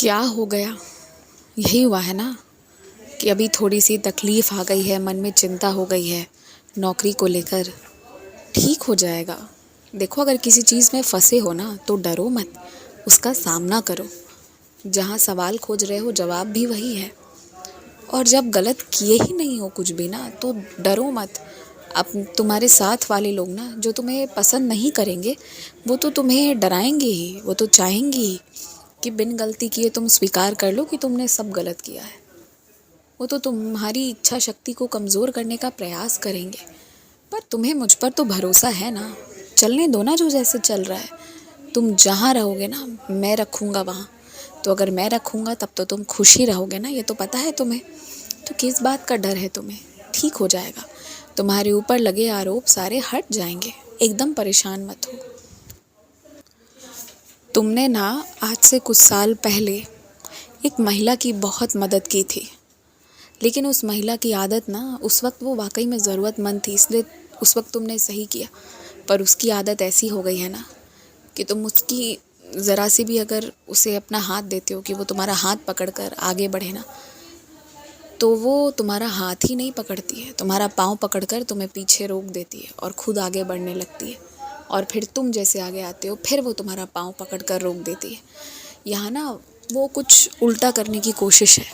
क्या हो गया? यही हुआ है ना कि अभी थोड़ी सी तकलीफ़ आ गई है, मन में चिंता हो गई है नौकरी को लेकर। ठीक हो जाएगा। देखो, अगर किसी चीज़ में फँसे हो ना तो डरो मत, उसका सामना करो। जहाँ सवाल खोज रहे हो जवाब भी वही है। और जब गलत किए ही नहीं हो कुछ भी ना तो डरो मत। अब तुम्हारे साथ वाले लोग ना जो तुम्हें पसंद नहीं करेंगे वो तो तुम्हें डराएंगे ही, वो तो चाहेंगे ही कि बिन गलती किए तुम स्वीकार कर लो कि तुमने सब गलत किया है। वो तो तुम्हारी इच्छा शक्ति को कमज़ोर करने का प्रयास करेंगे। पर तुम्हें मुझ पर तो भरोसा है ना। चलने दो ना जो जैसे चल रहा है। तुम जहाँ रहोगे ना मैं रखूँगा वहाँ। तो अगर मैं रखूँगा तब तो तुम खुश ही रहोगे ना, ये तो पता है तुम्हें। तो किस बात का डर है तुम्हें? ठीक हो जाएगा। तुम्हारे ऊपर लगे आरोप सारे हट जाएंगे। एकदम परेशान मत हो। तुमने ना आज से कुछ साल पहले एक महिला की बहुत मदद की थी। लेकिन उस महिला की आदत ना उस वक्त वो वाकई में ज़रूरतमंद थी, इसलिए उस वक्त तुमने सही किया। पर उसकी आदत ऐसी हो गई है ना कि तुम उसकी ज़रा सी भी अगर उसे अपना हाथ देते हो कि वो तुम्हारा हाथ पकड़कर आगे बढ़े ना, तो वो तुम्हारा हाथ ही नहीं पकड़ती है, तुम्हारा पाँव पकड़कर तुम्हें पीछे रोक देती है और खुद आगे बढ़ने लगती है। और फिर तुम जैसे आगे आते हो फिर वो तुम्हारा पाँव पकड़कर रोक देती है। यहाँ ना वो कुछ उल्टा करने की कोशिश है।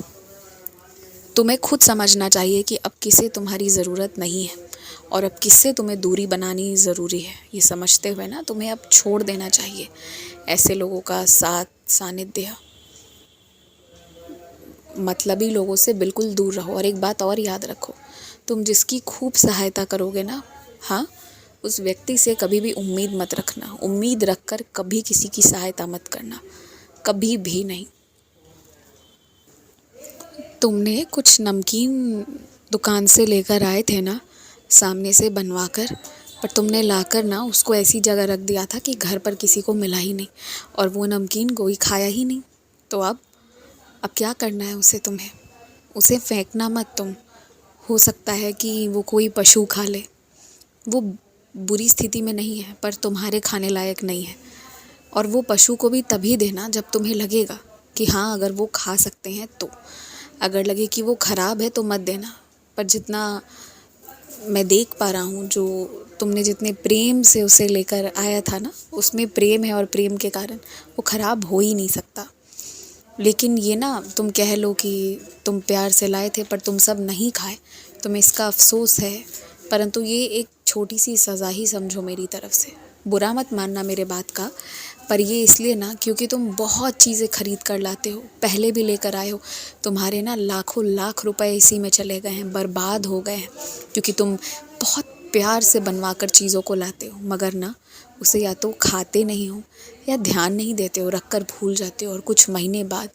तुम्हें खुद समझना चाहिए कि अब किसे तुम्हारी ज़रूरत नहीं है और अब किससे तुम्हें दूरी बनानी ज़रूरी है। ये समझते हुए ना तुम्हें अब छोड़ देना चाहिए ऐसे लोगों का साथ सानिध्य। मतलबी लोगों से बिल्कुल दूर रहो। और एक बात और याद रखो, तुम जिसकी खूब सहायता करोगे ना, हाँ, उस व्यक्ति से कभी भी उम्मीद मत रखना। उम्मीद रखकर कभी किसी की सहायता मत करना, कभी भी नहीं। तुमने कुछ नमकीन दुकान से लेकर आए थे ना, सामने से बनवा कर, पर तुमने लाकर ना उसको ऐसी जगह रख दिया था कि घर पर किसी को मिला ही नहीं और वो नमकीन कोई खाया ही नहीं। तो अब क्या करना है उसे तुम्हें? उसे फेंकना मत तुम। हो सकता है कि वो कोई पशु खा ले। वो बुरी स्थिति में नहीं है पर तुम्हारे खाने लायक नहीं है। और वो पशु को भी तभी देना जब तुम्हें लगेगा कि हाँ, अगर वो खा सकते हैं तो। अगर लगे कि वो ख़राब है तो मत देना। पर जितना मैं देख पा रहा हूँ, जो तुमने जितने प्रेम से उसे लेकर आया था ना, उसमें प्रेम है और प्रेम के कारण वो ख़राब हो ही नहीं सकता। लेकिन ये ना तुम कह लो कि तुम प्यार से लाए थे पर तुम सब नहीं खाए, तुम्हें इसका अफसोस है। परंतु ये एक छोटी सी सज़ा ही समझो मेरी तरफ से। बुरा मत मानना मेरे बात का, पर ये इसलिए ना क्योंकि तुम बहुत चीज़ें खरीद कर लाते हो, पहले भी लेकर आए हो। तुम्हारे ना लाखों लाख रुपए इसी में चले गए हैं, बर्बाद हो गए हैं, क्योंकि तुम बहुत प्यार से बनवा कर चीज़ों को लाते हो मगर ना उसे या तो खाते नहीं हो या ध्यान नहीं देते हो, रख कर भूल जाते हो। और कुछ महीने बाद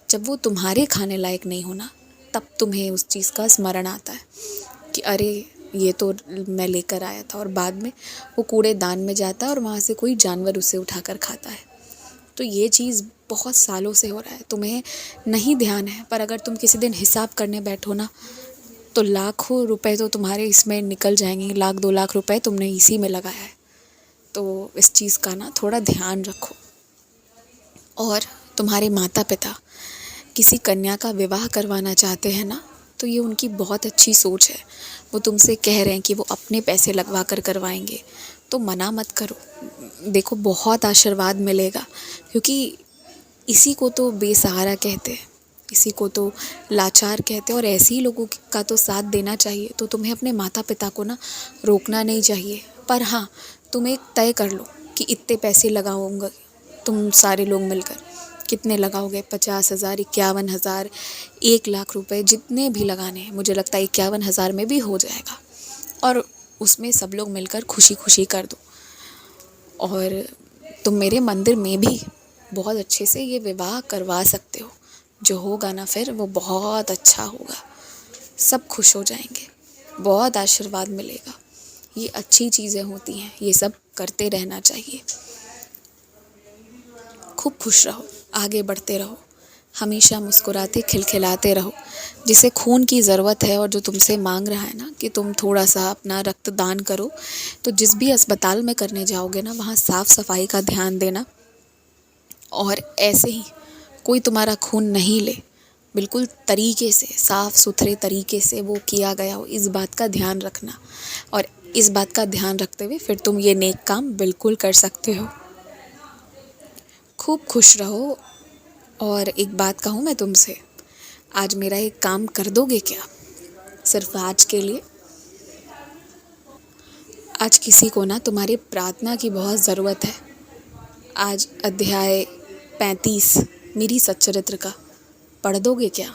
जब वो तुम्हारे खाने लायक नहीं होना, तब तुम्हें उस चीज़ का स्मरण आता है कि अरे, ये तो मैं लेकर आया था। और बाद में वो कूड़ेदान में जाता है और वहाँ से कोई जानवर उसे उठाकर खाता है। तो ये चीज़ बहुत सालों से हो रहा है, तुम्हें नहीं ध्यान है। पर अगर तुम किसी दिन हिसाब करने बैठो ना तो लाखों रुपए तो तुम्हारे इसमें निकल जाएंगे। 1-2 लाख रुपए तुमने इसी में लगाया है। तो इस चीज़ का ना थोड़ा ध्यान रखो। और तुम्हारे माता पिता किसी कन्या का विवाह करवाना चाहते हैं ना, तो ये उनकी बहुत अच्छी सोच है। वो तुमसे कह रहे हैं कि वो अपने पैसे लगवा कर करवाएंगे, तो मना मत करो। देखो, बहुत आशीर्वाद मिलेगा, क्योंकि इसी को तो बेसहारा कहते हैं, इसी को तो लाचार कहते हैं। और ऐसे ही लोगों का तो साथ देना चाहिए। तो तुम्हें अपने माता पिता को ना रोकना नहीं चाहिए। पर हाँ, तुम एक तय कर लो कि इतने पैसे लगाओगे तुम सारे लोग मिलकर। कितने लगाओगे? 50,000, 51,000, 1 लाख रुपए, जितने भी लगाने हैं। मुझे लगता है 51,000 में भी हो जाएगा। और उसमें सब लोग मिलकर खुशी खुशी कर दो। और तुम मेरे मंदिर में भी बहुत अच्छे से ये विवाह करवा सकते हो। जो होगा ना फिर वो बहुत अच्छा होगा। सब खुश हो जाएंगे, बहुत आशीर्वाद मिलेगा। ये अच्छी चीज़ें होती हैं, ये सब करते रहना चाहिए। खूब खुश रहो, आगे बढ़ते रहो, हमेशा मुस्कुराते खिलखिलाते रहो। जिसे खून की ज़रूरत है और जो तुमसे मांग रहा है ना कि तुम थोड़ा सा अपना रक्तदान करो, तो जिस भी अस्पताल में करने जाओगे ना, वहाँ साफ़ सफाई का ध्यान देना। और ऐसे ही कोई तुम्हारा खून नहीं ले, बिल्कुल तरीके से, साफ सुथरे तरीके से वो किया गया हो, इस बात का ध्यान रखना। और इस बात का ध्यान रखते हुए फिर तुम ये नेक काम बिल्कुल कर सकते हो। खूब खुश रहो। और एक बात कहूँ मैं तुमसे, आज मेरा एक काम कर दोगे क्या, सिर्फ आज के लिए? आज किसी को ना तुम्हारी प्रार्थना की बहुत ज़रूरत है। आज अध्याय 35 मेरी सच्चरित्र का पढ़ दोगे क्या?